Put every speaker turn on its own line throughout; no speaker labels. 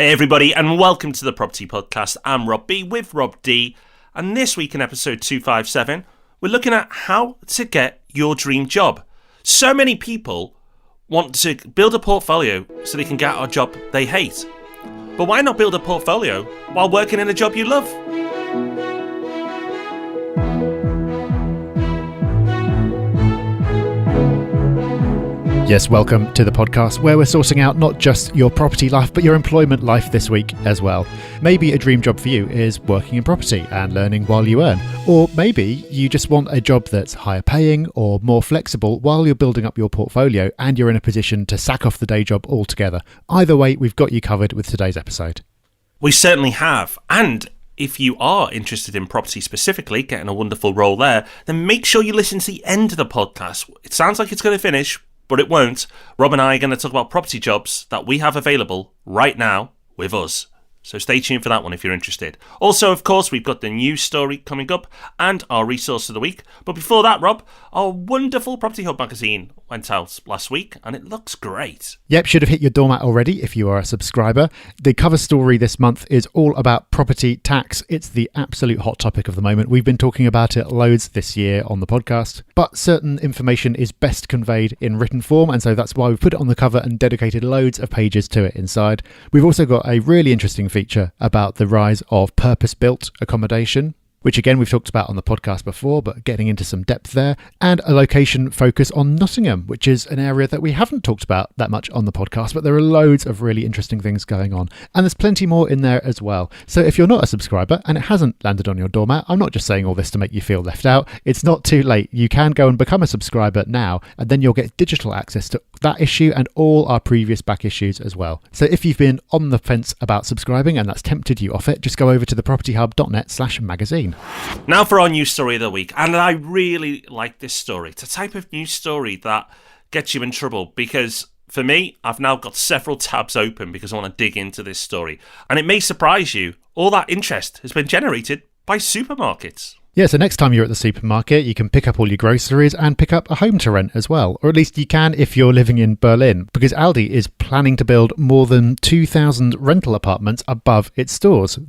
Hey everybody, and welcome to the Property Podcast. I'm Rob B with Rob D, and this week in episode 257, we're looking at how to get your dream job. So many people want to build a portfolio so they can get a job they hate. But why not build a portfolio while working in a job you love?
Yes, welcome to the podcast where we're sorting out not just your property life, but your employment life this week as well. Maybe a dream job for you is working in property and learning while you earn. Or maybe you just want a job that's higher paying or more flexible while you're building up your portfolio and you're in a position to sack off the day job altogether. Either way, we've got you covered with today's episode.
We certainly have. And if you are interested in property specifically, getting a wonderful role there, then make sure you listen to the end of the podcast. It sounds like it's going to finish, but it won't. Rob and I are going to talk about property jobs that we have available right now with us. So stay tuned for that one if you're interested. Also, of course, we've got the news story coming up and our resource of the week. But before that, Rob, our wonderful Property Hub magazine went out last week and it looks great.
Yep, should have hit your doormat already if you are a subscriber. The cover story this month is all about property tax. It's the absolute hot topic of the moment. We've been talking about it loads this year on the podcast, but certain information is best conveyed in written form, and so that's why we've put it on the cover and dedicated loads of pages to it inside. We've also got a really interesting feature about the rise of purpose-built accommodation, which again we've talked about on the podcast before, but getting into some depth there, and a location focus on Nottingham, which is an area that we haven't talked about that much on the podcast, but there are loads of really interesting things going on, and there's plenty more in there as well. So if you're not a subscriber and it hasn't landed on your doormat, I'm not just saying all this to make you feel left out. It's not too late. You can go and become a subscriber now, and then you'll get digital access to that issue and all our previous back issues as well. So if you've been on the fence about subscribing and that's tempted you off it, just go over to thepropertyhub.net/magazine.
Now for our news story of the week, and I really like this story. It's a type of news story that gets you in trouble because for me, I've now got several tabs open because I want to dig into this story. And it may surprise you, all that interest has been generated by supermarkets.
Yeah, so next time you're at the supermarket, you can pick up all your groceries and pick up a home to rent as well. Or at least you can if you're living in Berlin, because Aldi is planning to build more than 2,000 rental apartments above its stores.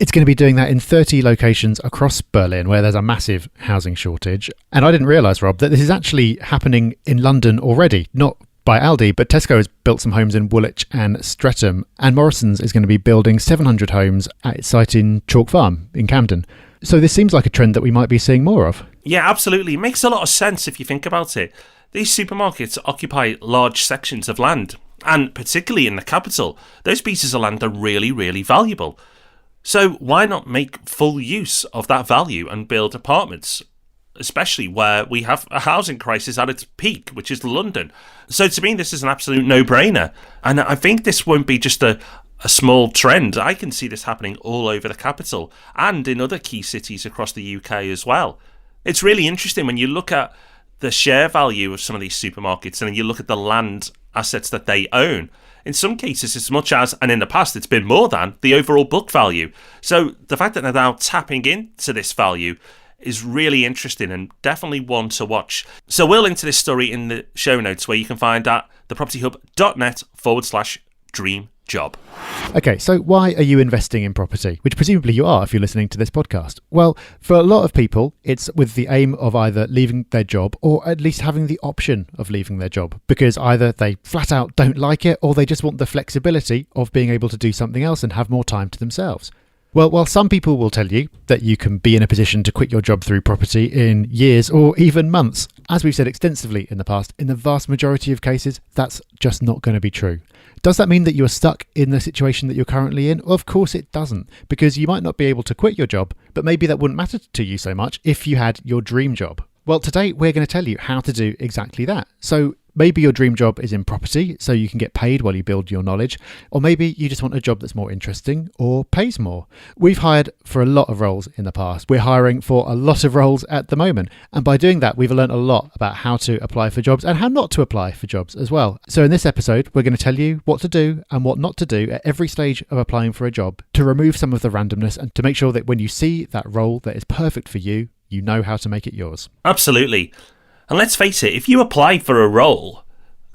It's going to be doing that in 30 locations across Berlin where there's a massive housing shortage. And I didn't realise, Rob, that this is actually happening in London already, not by Aldi, but Tesco has built some homes in Woolwich and Streatham, and Morrison's is going to be building 700 homes at its site in Chalk Farm in Camden. So this seems like a trend that we might be seeing more of.
Yeah, absolutely. It makes a lot of sense if you think about it. These supermarkets occupy large sections of land, and particularly in the capital, those pieces of land are really, really valuable. So why not make full use of that value and build apartments, especially where we have a housing crisis at its peak, which is London. So to me, this is an absolute no-brainer. And I think this won't be just a small trend. I can see this happening all over the capital and in other key cities across the UK as well. It's really interesting when you look at the share value of some of these supermarkets and you look at the land assets that they own. In some cases, as much as, and in the past, it's been more than the overall book value. So the fact that they're now tapping into this value is really interesting and definitely one to watch. So we'll link to this story in the show notes where you can find at thepropertyhub.net/dream job.
Okay, so why are you investing in property? Which presumably you are if you're listening to this podcast. Well, for a lot of people, it's with the aim of either leaving their job or at least having the option of leaving their job because either they flat out don't like it or they just want the flexibility of being able to do something else and have more time to themselves. Well, while some people will tell you that you can be in a position to quit your job through property in years or even months, as we've said extensively in the past, in the vast majority of cases, that's just not going to be true. Does that mean that you're stuck in the situation that you're currently in? Of course it doesn't, because you might not be able to quit your job, but maybe that wouldn't matter to you so much if you had your dream job. Well, today we're going to tell you how to do exactly that. So maybe your dream job is in property, so you can get paid while you build your knowledge, or maybe you just want a job that's more interesting or pays more. We've hired for a lot of roles in the past. We're hiring for a lot of roles at the moment. And by doing that, we've learned a lot about how to apply for jobs and how not to apply for jobs as well. So in this episode, we're going to tell you what to do and what not to do at every stage of applying for a job to remove some of the randomness and to make sure that when you see that role that is perfect for you, you know how to make it yours.
Absolutely. And let's face it, if you apply for a role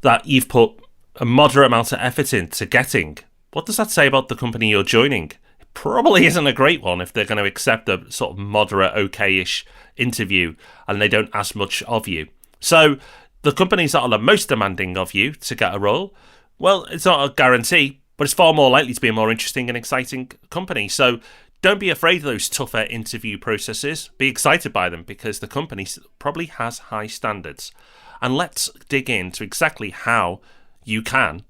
that you've put a moderate amount of effort into getting, what does that say about the company you're joining? It probably isn't a great one if they're going to accept a sort of moderate, okay-ish interview and they don't ask much of you. So the companies that are the most demanding of you to get a role, well, it's not a guarantee, but it's far more likely to be a more interesting and exciting company. So don't be afraid of those tougher interview processes. Be excited by them because the company probably has high standards. And let's dig into exactly how you can.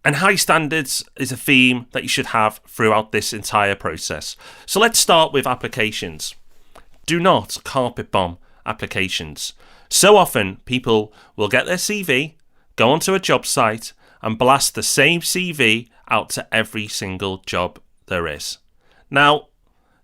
And high standards is a theme that you should have throughout this entire process. So let's start with applications. Do not carpet bomb applications. So often people will get their CV, go onto a job site and blast the same CV out to every single job there is. Now,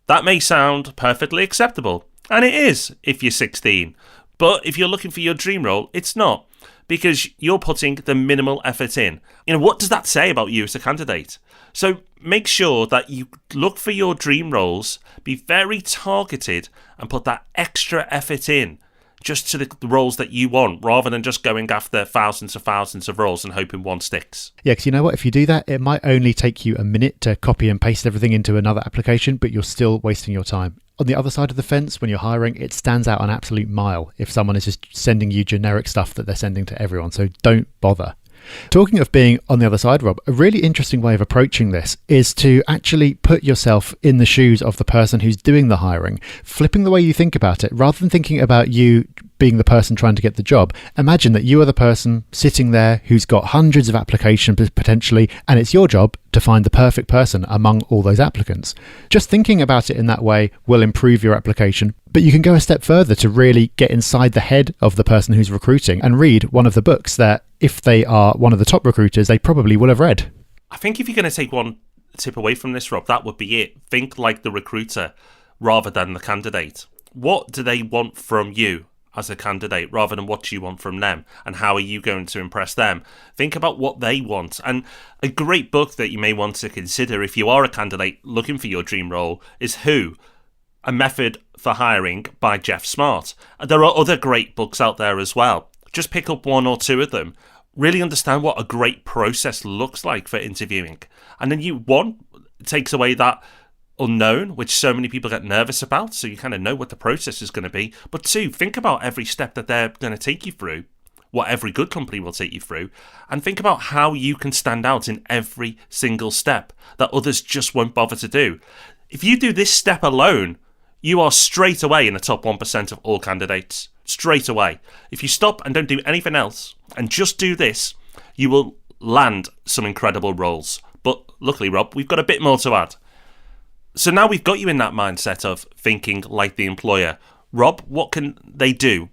that may sound perfectly acceptable, and it is if you're 16. But if you're looking for your dream role, it's not, because you're putting the minimal effort in. What does that say about you as a candidate? So make sure that you look for your dream roles, be very targeted, and put that extra effort in just to the roles that you want, rather than just going after thousands of roles and hoping one sticks.
Yeah, because you know what? If you do that, it might only take you a minute to copy and paste everything into another application, but you're still wasting your time. On the other side of the fence, when you're hiring, it stands out an absolute mile if someone is just sending you generic stuff that they're sending to everyone. So don't bother. Talking of being on the other side, Rob, a really interesting way of approaching this is to actually put yourself in the shoes of the person who's doing the hiring, flipping the way you think about it. Rather than thinking about you being the person trying to get the job, imagine that you are the person sitting there who's got hundreds of applications potentially, and it's your job to find the perfect person among all those applicants. Just thinking about it in that way will improve your application, but you can go a step further to really get inside the head of the person who's recruiting and read one of the books that, if they are one of the top recruiters, they probably will have read.
I think if you're going to take one tip away from this, Rob, that would be it. Think like the recruiter rather than the candidate. What do they want from you as a candidate rather than what you want from them, and how are you going to impress them? Think about what they want. And a great book that you may want to consider if you are a candidate looking for your dream role is Who? A Method for Hiring by Jeff Smart. There are other great books out there as well. Just pick up one or two of them. Really understand what a great process looks like for interviewing. And then it takes away that unknown, which so many people get nervous about, so you kind of know what the process is going to be. But two, think about every step that they're going to take you through, what every good company will take you through, and think about how you can stand out in every single step that others just won't bother to do. If you do this step alone, you are straight away in the top 1% of all candidates. Straight away. If you stop and don't do anything else and just do this, you will land some incredible roles. But luckily, Rob, we've got a bit more to add. So now we've got you in that mindset of thinking like the employer. Rob, what can they do?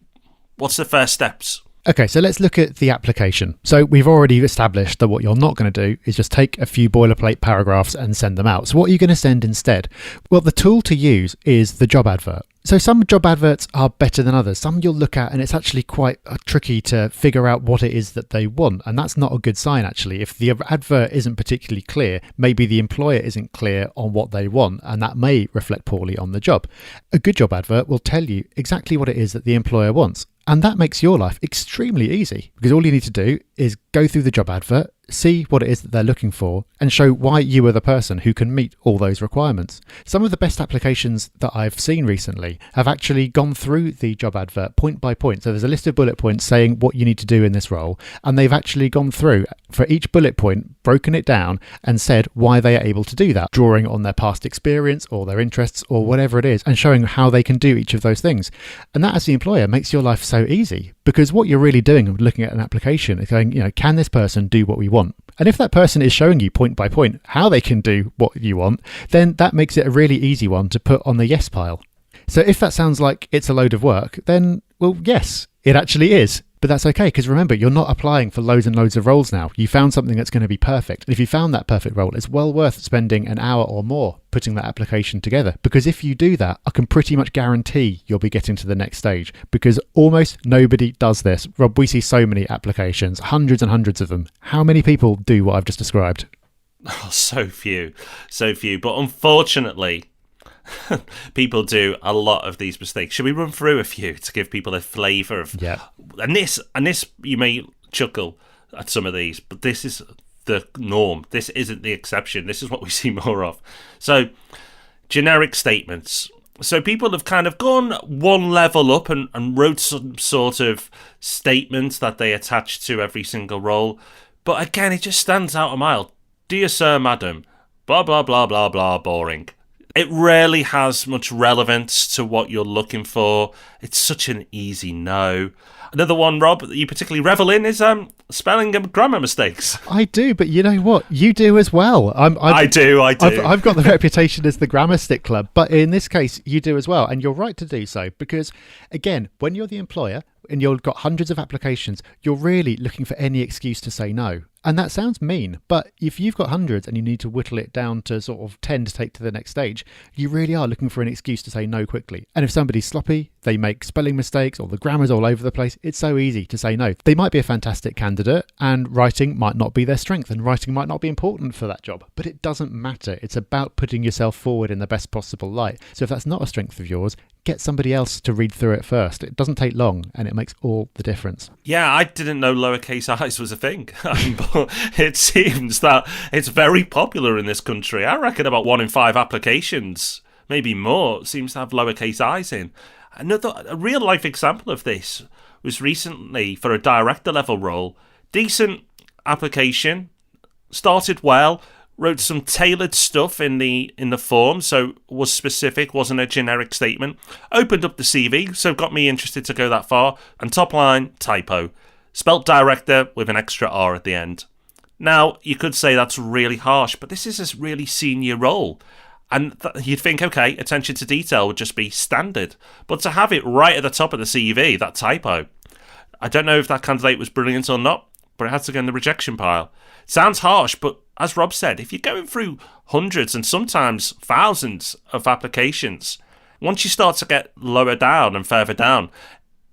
What's the first steps?
Okay, so let's look at the application. So we've already established that what you're not going to do is just take a few boilerplate paragraphs and send them out. So what are you going to send instead? Well, the tool to use is the job advert. So some job adverts are better than others. Some you'll look at and it's actually quite tricky to figure out what it is that they want. And that's not a good sign, actually. If the advert isn't particularly clear, maybe the employer isn't clear on what they want, and that may reflect poorly on the job. A good job advert will tell you exactly what it is that the employer wants. And that makes your life extremely easy, because all you need to do is go through the job advert, see what it is that they're looking for, and show why you are the person who can meet all those requirements. Some of the best applications that I've seen recently have actually gone through the job advert point by point. So there's a list of bullet points saying what you need to do in this role, and they've actually gone through for each bullet point, broken it down, and said why they are able to do that, drawing on their past experience or their interests or whatever it is, and showing how they can do each of those things. And that, as the employer, makes your life so easy, because what you're really doing when looking at an application is going, can this person do what we want? And if that person is showing you point by point how they can do what you want, then that makes it a really easy one to put on the yes pile. So if that sounds like it's a load of work, then, well, yes, it actually is. But that's okay, because remember, you're not applying for loads and loads of roles now. You found something that's going to be perfect. And if you found that perfect role, it's well worth spending an hour or more putting that application together. Because if you do that, I can pretty much guarantee you'll be getting to the next stage, because almost nobody does this. Rob, we see so many applications, hundreds and hundreds of them. How many people do what I've just described?
Oh, so few. But unfortunately, people do a lot of these mistakes. Should we run through a few to give people a flavour of?
Yeah.
And this, you may chuckle at some of these, but this is the norm. This isn't the exception. This is what we see more of. So, generic statements. So people have kind of gone one level up and wrote some sort of statement that they attach to every single role. But again, it just stands out a mile. Dear Sir, Madam, blah, blah, blah, blah, blah, boring. It rarely has much relevance to what you're looking for. It's such an easy no. Another one, Rob, that you particularly revel in is spelling and grammar mistakes.
I do, but you know what? You do as well.
I do.
I've got the reputation as the grammar stickler, but in this case, you do as well. And you're right to do so because, again, when you're the employer and you've got hundreds of applications, you're really looking for any excuse to say no. And that sounds mean, but if you've got hundreds and you need to whittle it down to sort of 10 to take to the next stage, you really are looking for an excuse to say no quickly. And if somebody's sloppy, they make spelling mistakes or the grammar's all over the place, it's so easy to say no. They might be a fantastic candidate and writing might not be their strength and writing might not be important for that job, but it doesn't matter. It's about putting yourself forward in the best possible light. So if that's not a strength of yours, get somebody else to read through it first. It doesn't take long and it makes all the difference.
Yeah, I didn't know lowercase i's was a thing. But it seems that it's very popular in this country. I reckon about 1 in 5 applications, maybe more, seems to have lowercase i's in. A real life example of this was recently for a director level role. Decent application, started well, wrote some tailored stuff in the form, so was specific, wasn't a generic statement. Opened up the CV, so got me interested to go that far. And top line, typo. Spelt director with an extra R at the end. Now, you could say that's really harsh, but this is a really senior role. And you'd think, okay, attention to detail would just be standard. But to have it right at the top of the CV, that typo, I don't know if that candidate was brilliant or not, but it had to go in the rejection pile. Sounds harsh, but as Rob said, if you're going through hundreds and sometimes thousands of applications, once you start to get lower down and further down,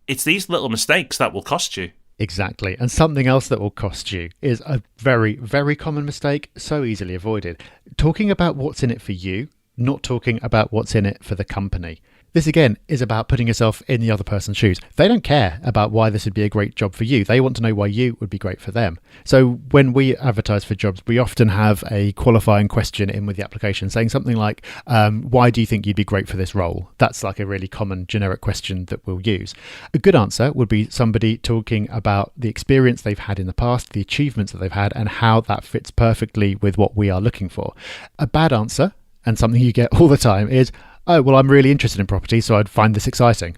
it's these little mistakes that will cost you.
Exactly. And something else that will cost you is a very, very common mistake, so easily avoided. Talking about what's in it for you, not talking about what's in it for the company. This, again, is about putting yourself in the other person's shoes. They don't care about why this would be a great job for you. They want to know why you would be great for them. So when we advertise for jobs, we often have a qualifying question in with the application saying something like, why do you think you'd be great for this role? That's like a really common generic question that we'll use. A good answer would be somebody talking about the experience they've had in the past, the achievements that they've had, and how that fits perfectly with what we are looking for. A bad answer, and something you get all the time, is, oh, well, I'm really interested in property, so I'd find this exciting.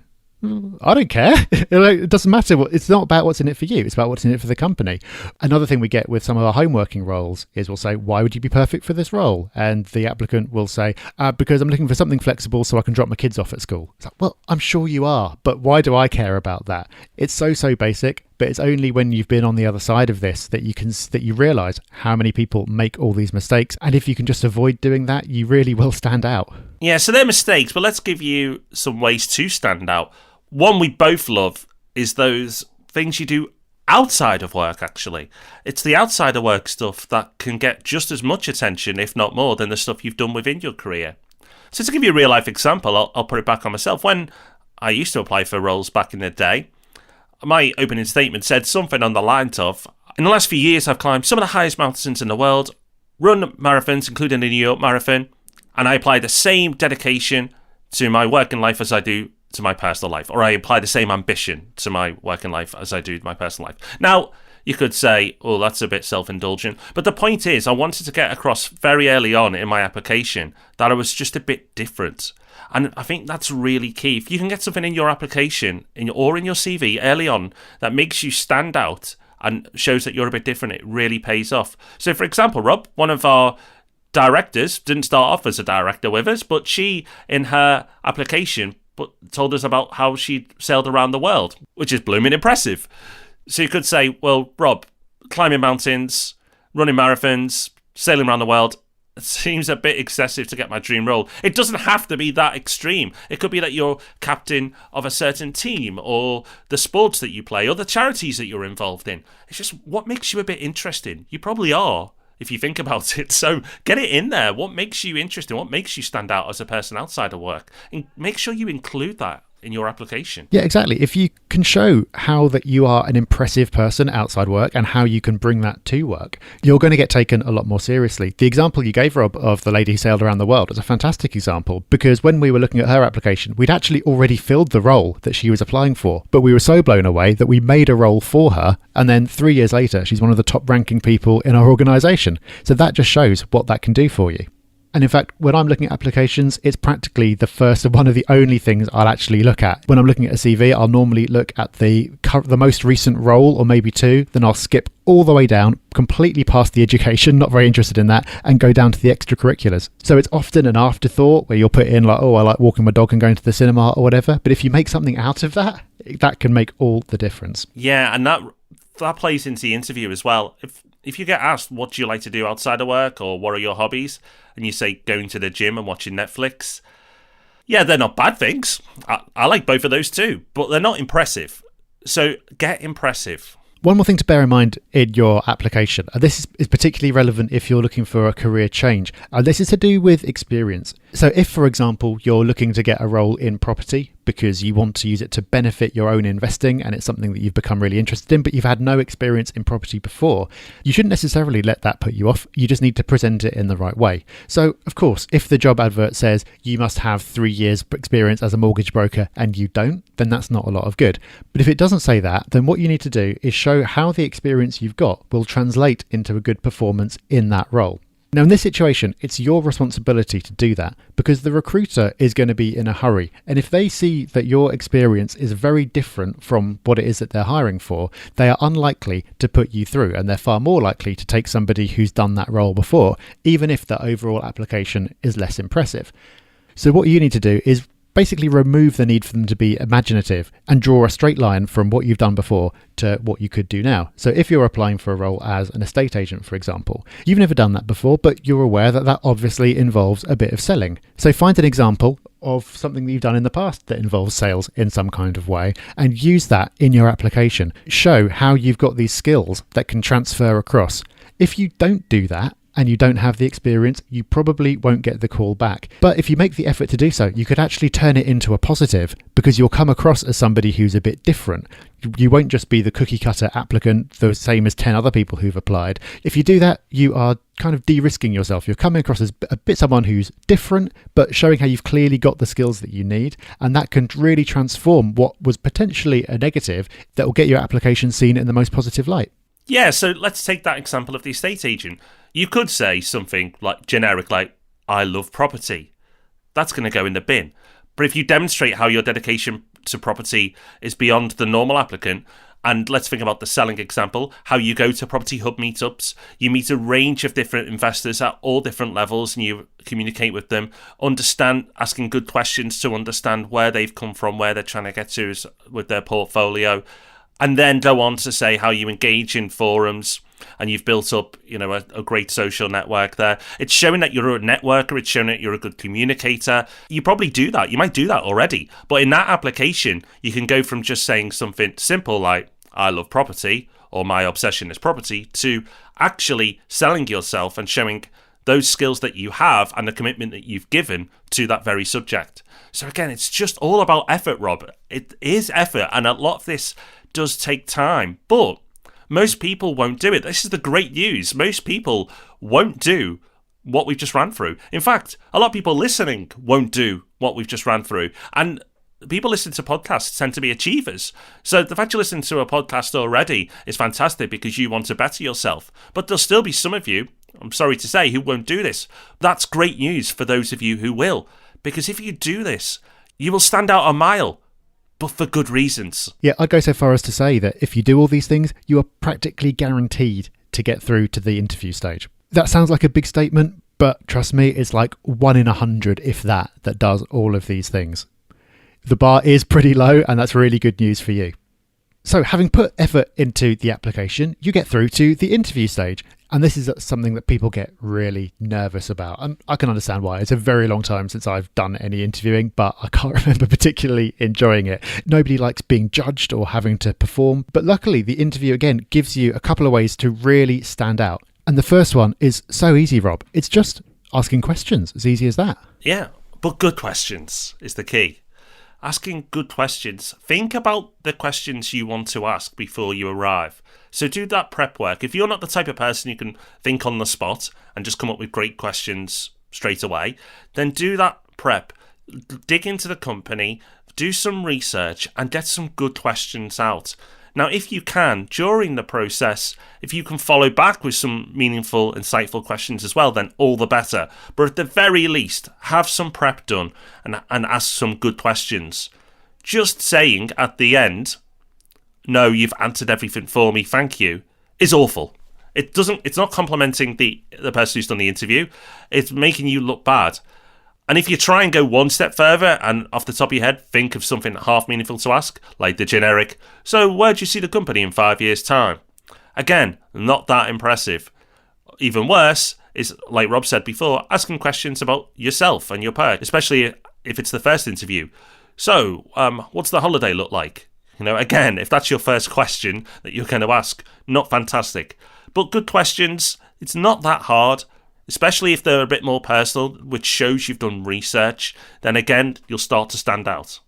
I don't care. It doesn't matter. It's not about what's in it for you. It's about what's in it for the company. Another thing we get with some of our homeworking roles is we'll say, why would you be perfect for this role? And the applicant will say, because I'm looking for something flexible so I can drop my kids off at school. It's like, well, I'm sure you are, but why do I care about that? It's so basic, but it's only when you've been on the other side of this that you realise how many people make all these mistakes. And if you can just avoid doing that, you really will stand out.
Yeah, so they're mistakes, but let's give you some ways to stand out. One we both love is those things you do outside of work, actually. It's the outside of work stuff that can get just as much attention, if not more, than the stuff you've done within your career. So to give you a real life example, I'll put it back on myself. When I used to apply for roles back in the day, my opening statement said something on the lines of, in the last few years I've climbed some of the highest mountains in the world, run marathons, including the New York Marathon, and I apply the same dedication to my working life as I do to my personal life, or I apply the same ambition to my working life as I do to my personal life. Now, you could say, oh, that's a bit self-indulgent, but the point is I wanted to get across very early on in my application that I was just a bit different. And I think that's really key. If you can get something in your application or in your CV early on that makes you stand out and shows that you're a bit different, it really pays off. So, for example, Rob, one of our directors didn't start off as a director with us, but she, in her application, told us about how she sailed around the world, which is blooming impressive. So you could say, well, Rob, climbing mountains, running marathons, sailing around the world, it seems a bit excessive to get my dream role. It doesn't have to be that extreme. It could be that you're captain of a certain team, or the sports that you play, or the charities that you're involved in. It's just what makes you a bit interesting. You probably are, if you think about it. So get it in there. What makes you interesting? What makes you stand out as a person outside of work? And make sure you include that in your application.
Yeah, exactly. If you can show how that you are an impressive person outside work and how you can bring that to work, you're going to get taken a lot more seriously. The example you gave, Rob, of the lady who sailed around the world is a fantastic example, because when we were looking at her application, we'd actually already filled the role that she was applying for, but we were so blown away that we made a role for her, and then 3 years later, she's one of the top ranking people in our organisation. So that just shows what that can do for you. And in fact, when I'm looking at applications, it's practically the first and one of the only things I'll actually look at. When I'm looking at a CV, I'll normally look at the most recent role, or maybe two, then I'll skip all the way down, completely past the education, not very interested in that, and go down to the extracurriculars. So it's often an afterthought where you'll put in like, oh, I like walking my dog and going to the cinema or whatever. But if you make something out of that, that can make all the difference.
Yeah, and that plays into the interview as well. If you get asked, what do you like to do outside of work, or what are your hobbies, and you say going to the gym and watching Netflix, yeah, they're not bad things. I like both of those too, but they're not impressive. So get impressive.
One more thing to bear in mind in your application, and this is particularly relevant if you're looking for a career change, and this is to do with experience. So if, for example, you're looking to get a role in property because you want to use it to benefit your own investing and it's something that you've become really interested in, but you've had no experience in property before, you shouldn't necessarily let that put you off. You just need to present it in the right way. So, of course, if the job advert says you must have 3 years experience as a mortgage broker and you don't, then that's not a lot of good. But if it doesn't say that, then what you need to do is show how the experience you've got will translate into a good performance in that role. Now, in this situation, it's your responsibility to do that, because the recruiter is going to be in a hurry. And if they see that your experience is very different from what it is that they're hiring for, they are unlikely to put you through, and they're far more likely to take somebody who's done that role before, even if the overall application is less impressive. So what you need to do is basically remove the need for them to be imaginative and draw a straight line from what you've done before to what you could do now. So if you're applying for a role as an estate agent, for example, you've never done that before, but you're aware that that obviously involves a bit of selling. So find an example of something that you've done in the past that involves sales in some kind of way and use that in your application. Show how you've got these skills that can transfer across. If you don't do that, and you don't have the experience, you probably won't get the call back. But if you make the effort to do so, you could actually turn it into a positive, because you'll come across as somebody who's a bit different. You won't just be the cookie cutter applicant, the same as 10 other people who've applied. If you do that, you are kind of de-risking yourself. You're coming across as a bit someone who's different, but showing how you've clearly got the skills that you need. And that can really transform what was potentially a negative that will get your application seen in the most positive light.
Yeah, so let's take that example of the estate agent. You could say something like generic, like, I love property. That's going to go in the bin. But if you demonstrate how your dedication to property is beyond the normal applicant, and let's think about the selling example, how you go to Property Hub meetups, you meet a range of different investors at all different levels and you communicate with them, asking good questions to understand where they've come from, where they're trying to get to with their portfolio, and then go on to say how you engage in forums and you've built up, a great social network there. It's showing that you're a networker. It's showing that you're a good communicator. You probably do that. You might do that already. But in that application, you can go from just saying something simple like, I love property, or my obsession is property, to actually selling yourself and showing those skills that you have and the commitment that you've given to that very subject. So again, it's just all about effort, Rob. It is effort, and a lot of this does take time, but most people won't do it. This is the great news. Most people won't do what we've just ran through. In fact, a lot of people listening won't do what we've just ran through. And people listening to podcasts tend to be achievers. So the fact you listen to a podcast already is fantastic because you want to better yourself. But there'll still be some of you, I'm sorry to say, who won't do this. That's great news for those of you who will. Because if you do this, you will stand out a mile, but for good reasons.
Yeah, I'd go so far as to say that if you do all these things, you are practically guaranteed to get through to the interview stage. That sounds like a big statement, but trust me, it's like 1 in 100, if that does all of these things. The bar is pretty low, and that's really good news for you. So having put effort into the application, you get through to the interview stage. And this is something that people get really nervous about. And I can understand why. It's a very long time since I've done any interviewing, but I can't remember particularly enjoying it. Nobody likes being judged or having to perform. But luckily, the interview, again, gives you a couple of ways to really stand out. And the first one is so easy, Rob. It's just asking questions. As easy as that.
Yeah, but good questions is the key. asking good questions. Think about the questions you want to ask before you arrive. So do that prep work. If you're not the type of person who can think on the spot and just come up with great questions straight away, then do that prep. Dig into the company, do some research, and get some good questions out. Now, if you can, during the process, if you can follow back with some meaningful, insightful questions as well, then all the better. But at the very least, have some prep done and ask some good questions. Just saying at the end, no, you've answered everything for me, thank you, is awful. It's not complimenting the person who's done the interview. It's making you look bad. And if you try and go one step further and off the top of your head think of something half meaningful to ask, like the generic, so where do you see the company in 5 years' time? Again, not that impressive. Even worse is, like Rob said before, asking questions about yourself and your perk, especially if it's the first interview. So, what's the holiday look like? Again, if that's your first question that you're going to ask, not fantastic. But good questions, it's not that hard. Especially if they're a bit more personal, which shows you've done research, then again, you'll start to stand out.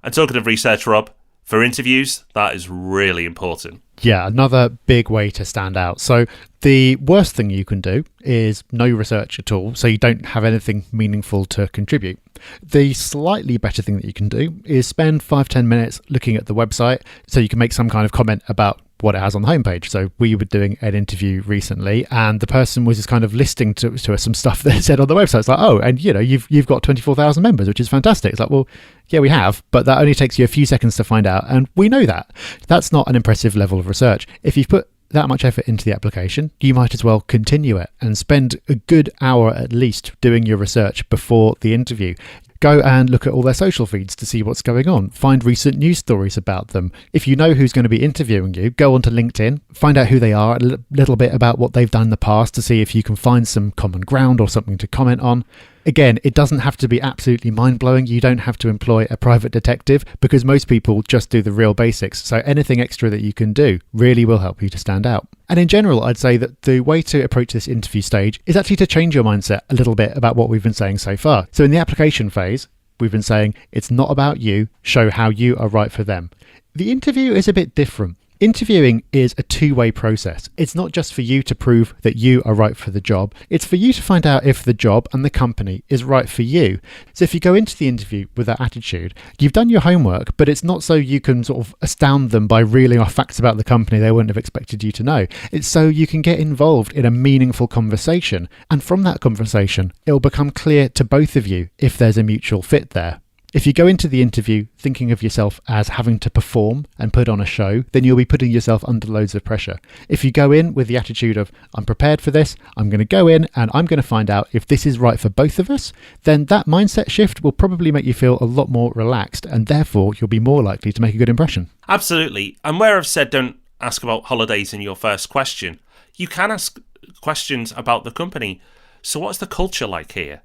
And talking of research, Rob, for interviews, that is really important.
Yeah, another big way to stand out. So the worst thing you can do is no research at all, so you don't have anything meaningful to contribute. The slightly better thing that you can do is spend 5-10 minutes looking at the website so you can make some kind of comment about what it has on the homepage. So we were doing an interview recently and the person was just kind of listing to us some stuff that it said on the website. It's like, oh, and you've got 24,000 members, which is fantastic. It's like, well, yeah, we have, but that only takes you a few seconds to find out. And we know that. That's not an impressive level of research. If you've put that much effort into the application, you might as well continue it and spend a good hour at least doing your research before the interview. Go and look at all their social feeds to see what's going on. Find recent news stories about them. If you know who's going to be interviewing you, go onto LinkedIn, find out who they are, a little bit about what they've done in the past to see if you can find some common ground or something to comment on. Again, it doesn't have to be absolutely mind-blowing. You don't have to employ a private detective because most people just do the real basics. So anything extra that you can do really will help you to stand out. And in general, I'd say that the way to approach this interview stage is actually to change your mindset a little bit about what we've been saying so far. So in the application phase, we've been saying it's not about you, show how you are right for them. The interview is a bit different. Interviewing is a two-way process. It's not just for you to prove that you are right for the job. It's for you to find out if the job and the company is right for you. So if you go into the interview with that attitude, you've done your homework, but it's not so you can sort of astound them by reeling off facts about the company they wouldn't have expected you to know. It's so you can get involved in a meaningful conversation. And from that conversation, it will become clear to both of you if there's a mutual fit there. If you go into the interview thinking of yourself as having to perform and put on a show, then you'll be putting yourself under loads of pressure. If you go in with the attitude of, I'm prepared for this, I'm going to go in and I'm going to find out if this is right for both of us, then that mindset shift will probably make you feel a lot more relaxed and therefore you'll be more likely to make a good impression.
Absolutely. And where I've said don't ask about holidays in your first question, you can ask questions about the company. So what's the culture like here?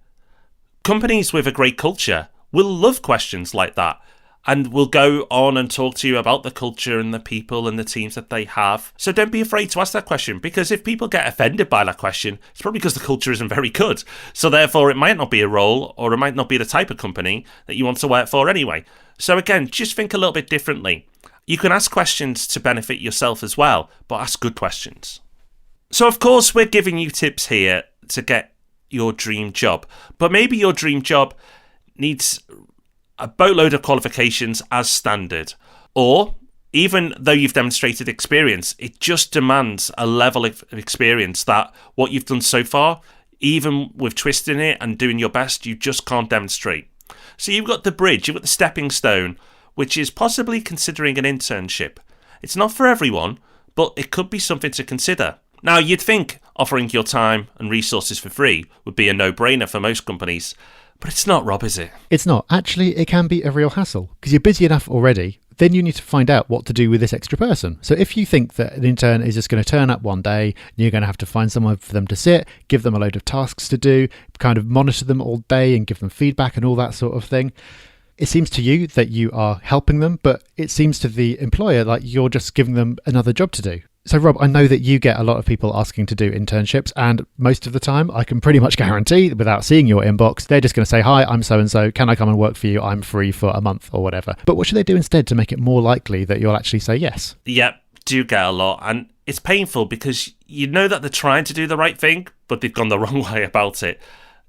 Companies with a great culture will love questions like that and will go on and talk to you about the culture and the people and the teams that they have. So don't be afraid to ask that question, because if people get offended by that question, it's probably because the culture isn't very good. So therefore it might not be a role, or it might not be the type of company that you want to work for anyway. So again, just think a little bit differently. You can ask questions to benefit yourself as well, but ask good questions. So of course we're giving you tips here to get your dream job, but maybe your dream job needs a boatload of qualifications as standard, or even though you've demonstrated experience, it just demands a level of experience that what you've done so far, even with twisting it and doing your best, you just can't demonstrate. So you've got the bridge, you've got the stepping stone, which is possibly considering an internship. It's not for everyone, but it could be something to consider. Now, you'd think offering your time and resources for free would be a no-brainer for most companies, but it's not, Rob, is it? It's not.
Actually, it can be a real hassle because you're busy enough already. Then you need to find out what to do with this extra person. So if you think that an intern is just going to turn up one day, you're going to have to find somewhere for them to sit, give them a load of tasks to do, kind of monitor them all day and give them feedback and all that sort of thing. It seems to you that you are helping them, but it seems to the employer like you're just giving them another job to do. So, Rob, I know that you get a lot of people asking to do internships, and most of the time I can pretty much guarantee without seeing your inbox, they're just going to say, hi, I'm so-and-so, can I come and work for you? I'm free for a month or whatever. But what should they do instead to make it more likely that you'll actually say yes?
Yep, do get a lot. And it's painful because you know that they're trying to do the right thing, but they've gone the wrong way about it.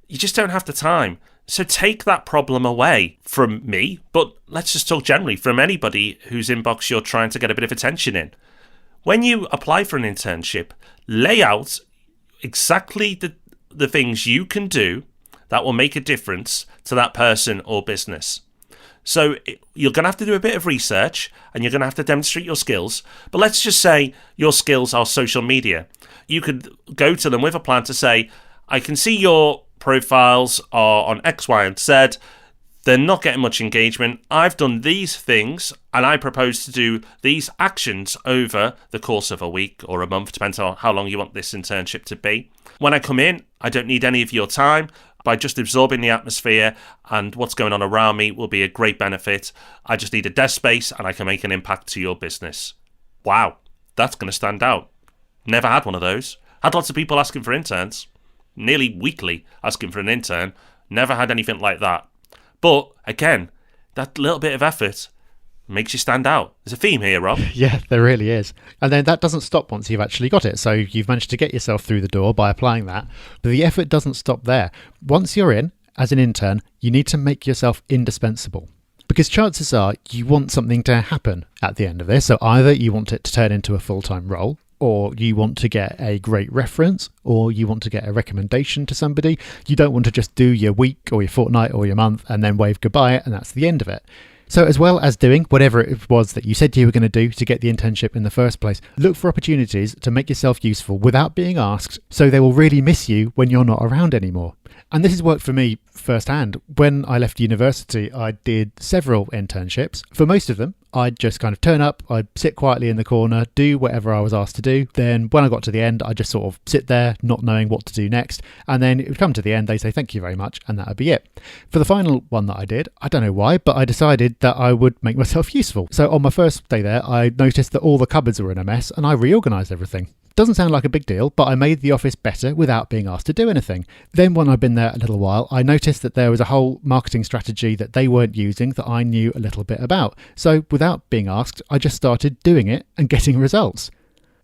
You just don't have the time. So take that problem away from me, but let's just talk generally from anybody whose inbox you're trying to get a bit of attention in. When you apply for an internship, lay out exactly the things you can do that will make a difference to that person or business. So you're going to have to do a bit of research and you're going to have to demonstrate your skills. But let's just say your skills are social media. You could go to them with a plan to say, I can see your profiles are on X, Y, and Z. They're not getting much engagement. I've done these things and I propose to do these actions over the course of a week or a month, depending on how long you want this internship to be. When I come in, I don't need any of your time. By just absorbing the atmosphere and what's going on around me will be a great benefit. I just need a desk space and I can make an impact to your business. Wow, that's going to stand out. Never had one of those. Had lots of people asking for interns, nearly weekly asking for an intern. Never had anything like that. But again, that little bit of effort makes you stand out. There's a theme here, Rob.
Yeah, there really is. And then that doesn't stop once you've actually got it. So you've managed to get yourself through the door by applying that. But the effort doesn't stop there. Once you're in, as an intern, you need to make yourself indispensable. Because chances are you want something to happen at the end of this. So either you want it to turn into a full-time role, or you want to get a great reference, or you want to get a recommendation to somebody. You don't want to just do your week or your fortnight or your month and then wave goodbye and that's the end of it. So as well as doing whatever it was that you said you were going to do to get the internship in the first place, look for opportunities to make yourself useful without being asked, so they will really miss you when you're not around anymore. And this has worked for me firsthand. When I left university, I did several internships. For most of them, I'd just kind of turn up, I'd sit quietly in the corner, do whatever I was asked to do. Then when I got to the end, I'd just sort of sit there, not knowing what to do next. And then it would come to the end, they'd say, thank you very much, and that would be it. For the final one that I did, I don't know why, but I decided that I would make myself useful. So on my first day there, I noticed that all the cupboards were in a mess, and I reorganised everything. Doesn't sound like a big deal, but I made the office better without being asked to do anything. Then when I'd been there a little while, I noticed that there was a whole marketing strategy that they weren't using that I knew a little bit about. So without being asked, I just started doing it and getting results.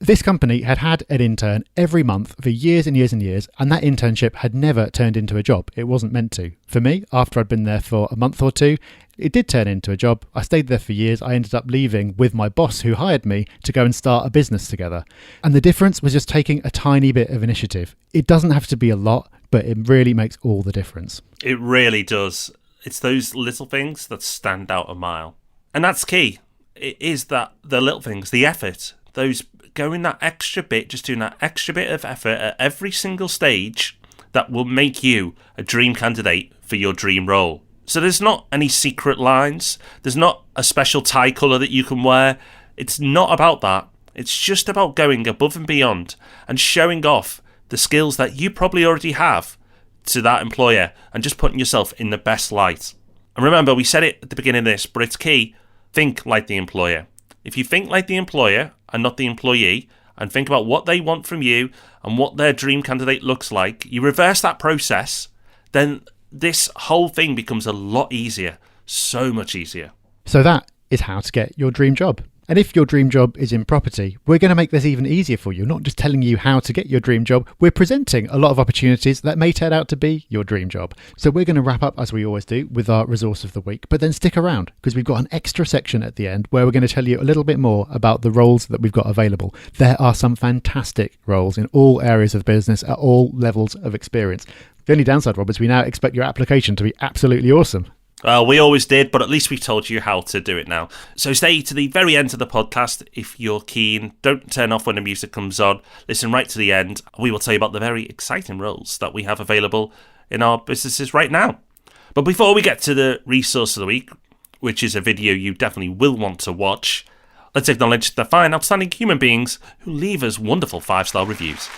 This company had had an intern every month for years and years and years, and that internship had never turned into a job. It wasn't meant to. For me, after I'd been there for a month or two, it did turn into a job. I stayed there for years. I ended up leaving with my boss who hired me to go and start a business together. And the difference was just taking a tiny bit of initiative. It doesn't have to be a lot, but it really makes all the difference.
It really does. It's those little things that stand out a mile. And that's key. It is that the little things, the effort, those going that extra bit, just doing that extra bit of effort at every single stage that will make you a dream candidate for your dream role. So there's not any secret lines. There's not a special tie colour that you can wear. It's not about that. It's just about going above and beyond and showing off the skills that you probably already have to that employer and just putting yourself in the best light. And remember, we said it at the beginning of this, but it's key. Think like the employer. If you think like the employer and not the employee, and think about what they want from you and what their dream candidate looks like, you reverse that process, then this whole thing becomes a lot easier. So much easier.
So that is how to get your dream job. And if your dream job is in property, we're going to make this even easier for you. Not just telling you how to get your dream job, we're presenting a lot of opportunities that may turn out to be your dream job. So we're going to wrap up, as we always do, with our resource of the week, but then stick around because we've got an extra section at the end where we're going to tell you a little bit more about the roles that we've got available. There are some fantastic roles in all areas of business at all levels of experience. The only downside, Rob, is we now expect your application to be absolutely awesome.
Well, we always did, but at least we've told you how to do it now. So stay to the very end of the podcast if you're keen. Don't turn off when the music comes on. Listen right to the end. We will tell you about the very exciting roles that we have available in our businesses right now. But before we get to the resource of the week, which is a video you definitely will want to watch, let's acknowledge the fine, outstanding human beings who leave us wonderful 5-star reviews.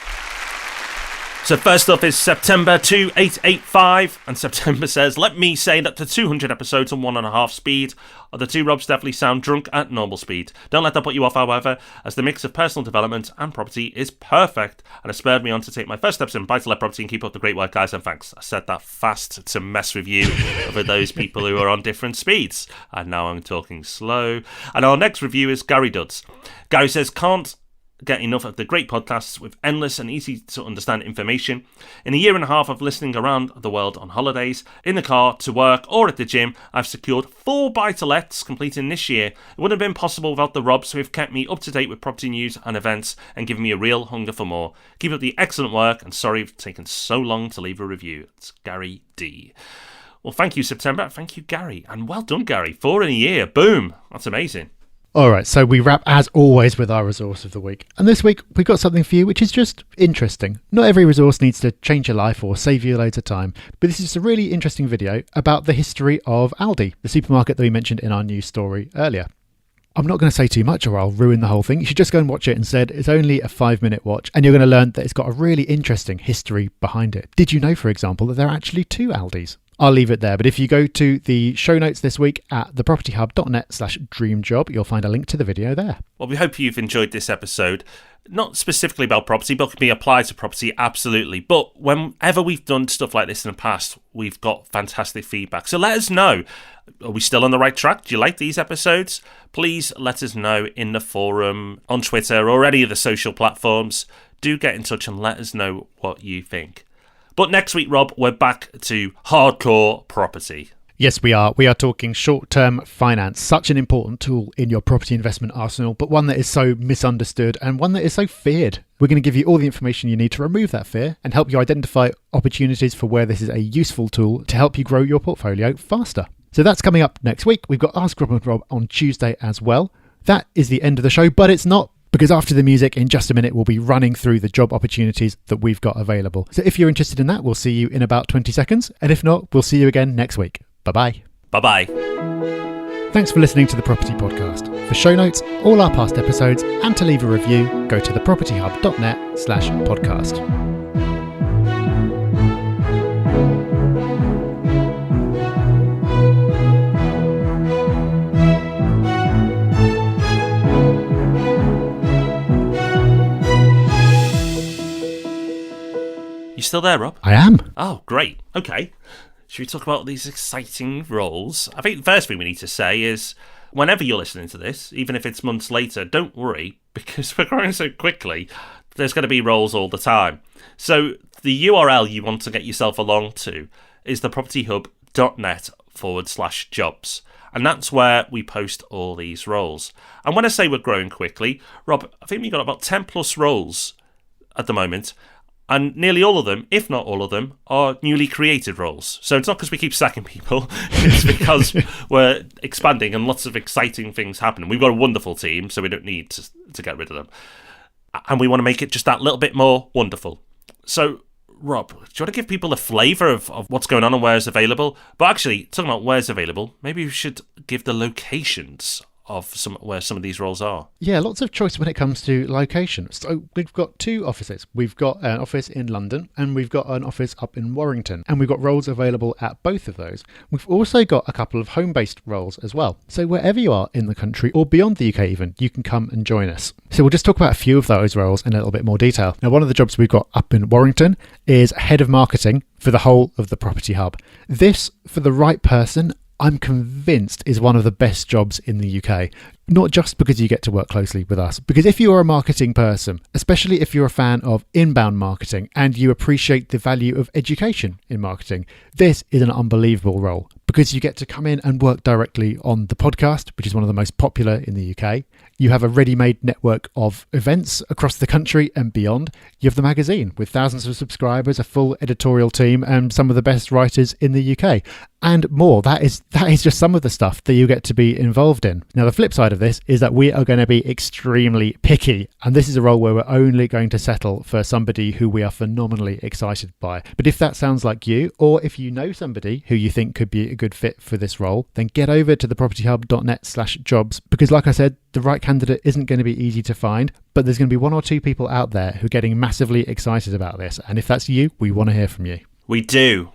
So first up is September 2885, and September says, let me say that the 200 episodes on 1.5 speed are the two Robs definitely sound drunk at normal speed. Don't let that put you off, however, as the mix of personal development and property is perfect, and it spurred me on to take my first steps in buy-to-let property and keep up the great work, guys, and thanks. I said that fast to mess with you for those people who are on different speeds, and now I'm talking slow. And our next review is Gary Dudds. Gary says, can't get enough of the great podcasts with endless and easy to understand information. In a year and a half of listening around the world on holidays, in the car, to work or at the gym, I've secured 4 buy-to-lets completing this year. It wouldn't have been possible without the Robs who have kept me up to date with property news and events and given me a real hunger for more. Keep up the excellent work, and sorry it's taken so long to leave a review. It's Gary D. Well, thank you, September. Thank you, Gary. And well done, Gary. 4 in a year. Boom. That's amazing.
All right, so we wrap as always with our resource of the week. And this week we've got something for you which is just interesting. Not every resource needs to change your life or save you loads of time, but this is a really interesting video about the history of Aldi, the supermarket that we mentioned in our news story earlier. I'm not going to say too much or I'll ruin the whole thing. You should just go and watch it instead. It's only a 5-minute watch and you're going to learn that it's got a really interesting history behind it. Did you know, for example, that there are actually 2 Aldis? I'll leave it there, but if you go to the show notes this week at thepropertyhub.net/dreamjob, you'll find a link to the video there.
Well, we hope you've enjoyed this episode. Not specifically about property, but can be applied to property, absolutely. But whenever we've done stuff like this in the past, we've got fantastic feedback. So let us know. Are we still on the right track? Do you like these episodes? Please let us know in the forum, on Twitter, or any of the social platforms. Do get in touch and let us know what you think. But next week, Rob, we're back to hardcore property.
Yes, we are. We are talking short-term finance, such an important tool in your property investment arsenal, but one that is so misunderstood and one that is so feared. We're going to give you all the information you need to remove that fear and help you identify opportunities for where this is a useful tool to help you grow your portfolio faster. So that's coming up next week. We've got Ask Rob and Rob on Tuesday as well. That is the end of the show, but it's not, because after the music, in just a minute, we'll be running through the job opportunities that we've got available. So if you're interested in that, we'll see you in about 20 seconds. And if not, we'll see you again next week. Bye-bye.
Bye-bye.
Thanks for listening to The Property Podcast. For show notes, all our past episodes, and to leave a review, go to thepropertyhub.net/podcast.
You still there, Rob?
I am.
Oh, great. Okay. Should we talk about these exciting roles? I think the first thing we need to say is, whenever you're listening to this, even if it's months later, don't worry, because we're growing so quickly, there's going to be roles all the time. So the URL you want to get yourself along to is thepropertyhub.net/jobs. And that's where we post all these roles. And when I say we're growing quickly, Rob, I think we've got about 10 plus roles at the moment. And nearly all of them, if not all of them, are newly created roles. So it's not because we keep sacking people, it's because we're expanding and lots of exciting things happen. We've got a wonderful team, so we don't need to get rid of them. And we want to make it just that little bit more wonderful. So, Rob, do you want to give people a flavour of what's going on and where it's available? But actually, talking about where it's available, maybe we should give the locations of where some of these roles are.
Yeah, lots of choice when it comes to location. So we've got 2 offices. We've got an office in London and we've got an office up in Warrington, and we've got roles available at both of those. We've also got a couple of home-based roles as well. So wherever you are in the country or beyond the UK even, you can come and join us. So we'll just talk about a few of those roles in a little bit more detail. Now, one of the jobs we've got up in Warrington is head of marketing for the whole of the Property Hub. This, for the right person, I'm convinced is one of the best jobs in the UK. Not just because you get to work closely with us, because if you're a marketing person, especially if you're a fan of inbound marketing and you appreciate the value of education in marketing, this is an unbelievable role because you get to come in and work directly on the podcast, which is one of the most popular in the UK. You have a ready-made network of events across the country and beyond. You have the magazine with thousands of subscribers, a full editorial team, and some of the best writers in the UK. and more. That is just some of the stuff that you get to be involved in. Now, the flip side of this is that we are going to be extremely picky, and this is a role where we're only going to settle for somebody who we are phenomenally excited by. But if that sounds like you, or if you know somebody who you think could be a good fit for this role, then get over to thepropertyhub.net/jobs, because like I said, the right candidate isn't going to be easy to find, but there's going to be 1 or 2 people out there who are getting massively excited about this. And if that's you, we want to hear from you.
We do.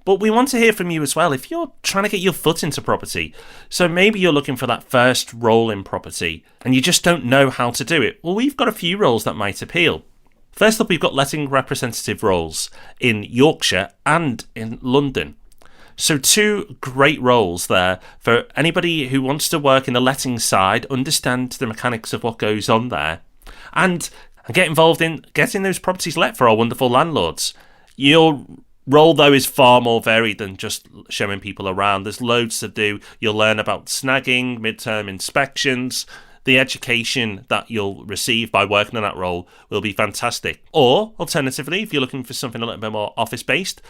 But we want to hear from you as well if you're trying to get your foot into property. So maybe you're looking for that first role in property and you just don't know how to do it. Well, we've got a few roles that might appeal. First up, we've got letting representative roles in Yorkshire and in London. So 2 great roles there for anybody who wants to work in the letting side, understand the mechanics of what goes on there, and get involved in getting those properties let for our wonderful landlords. Your role, though, is far more varied than just showing people around. There's loads to do. You'll learn about snagging, midterm inspections. The education that you'll receive by working in that role will be fantastic. Or, alternatively, if you're looking for something a little bit more office-based,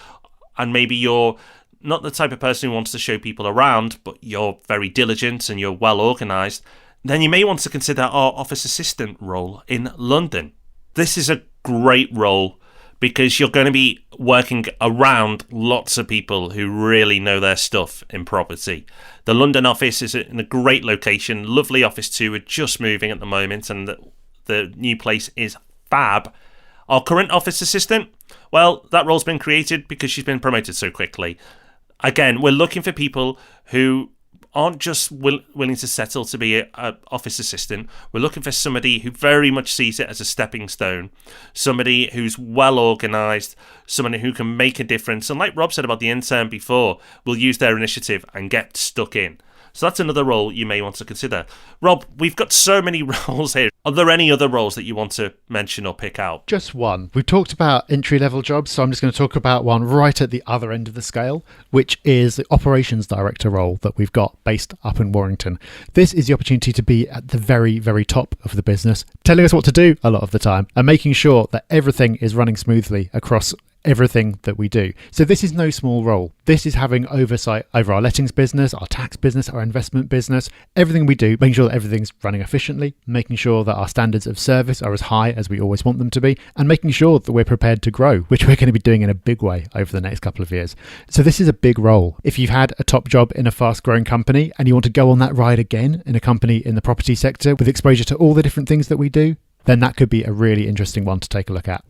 and maybe you're not the type of person who wants to show people around, but you're very diligent and you're well organised, then you may want to consider our office assistant role in London. This is a great role because you're going to be working around lots of people who really know their stuff in property. The London office is in a great location, lovely office too. We're just moving at the moment and the new place is fab. Our current office assistant, well, that role's been created because she's been promoted so quickly. Again, we're looking for people who aren't just willing to settle to be an office assistant. We're looking for somebody who very much sees it as a stepping stone, somebody who's well organised, somebody who can make a difference. And like Rob said about the intern before, will use their initiative and get stuck in. So that's another role you may want to consider. Rob, we've got so many roles here. Are there any other roles that you want to mention or pick out?
Just one. We've talked about entry-level jobs, so I'm just going to talk about one right at the other end of the scale, which is the operations director role that we've got based up in Warrington. This is the opportunity to be at the very, very top of the business, telling us what to do a lot of the time and making sure that everything is running smoothly across everything that we do. So this is no small role. This is having oversight over our lettings business, our tax business, our investment business, everything we do, making sure that everything's running efficiently, making sure that our standards of service are as high as we always want them to be, and making sure that we're prepared to grow, which we're going to be doing in a big way over the next couple of years. So this is a big role. If you've had a top job in a fast-growing company and you want to go on that ride again in a company in the property sector with exposure to all the different things that we do, then that could be a really interesting one to take a look at.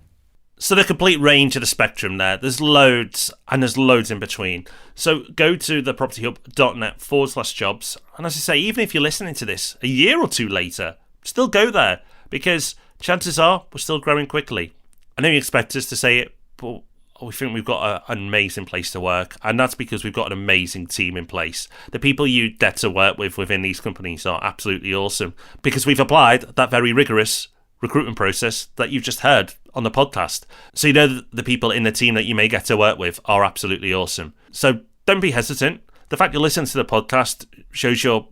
So the complete range of the spectrum there. There's loads and there's loads in between. So go to thepropertyhub.net/jobs. And as I say, even if you're listening to this a year or 2 later, still go there because chances are we're still growing quickly. I know you expect us to say it, but we think we've got an amazing place to work. And that's because we've got an amazing team in place. The people you get to work with within these companies are absolutely awesome because we've applied that very rigorous recruitment process that you've just heard on the podcast. So you know the people in the team that you may get to work with are absolutely awesome. So don't be hesitant. The fact you're listening to the podcast shows you're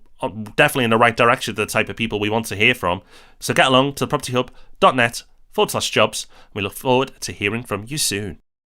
definitely in the right direction, the type of people we want to hear from. So get along to thepropertyhub.net/jobs. We look forward to hearing from you soon.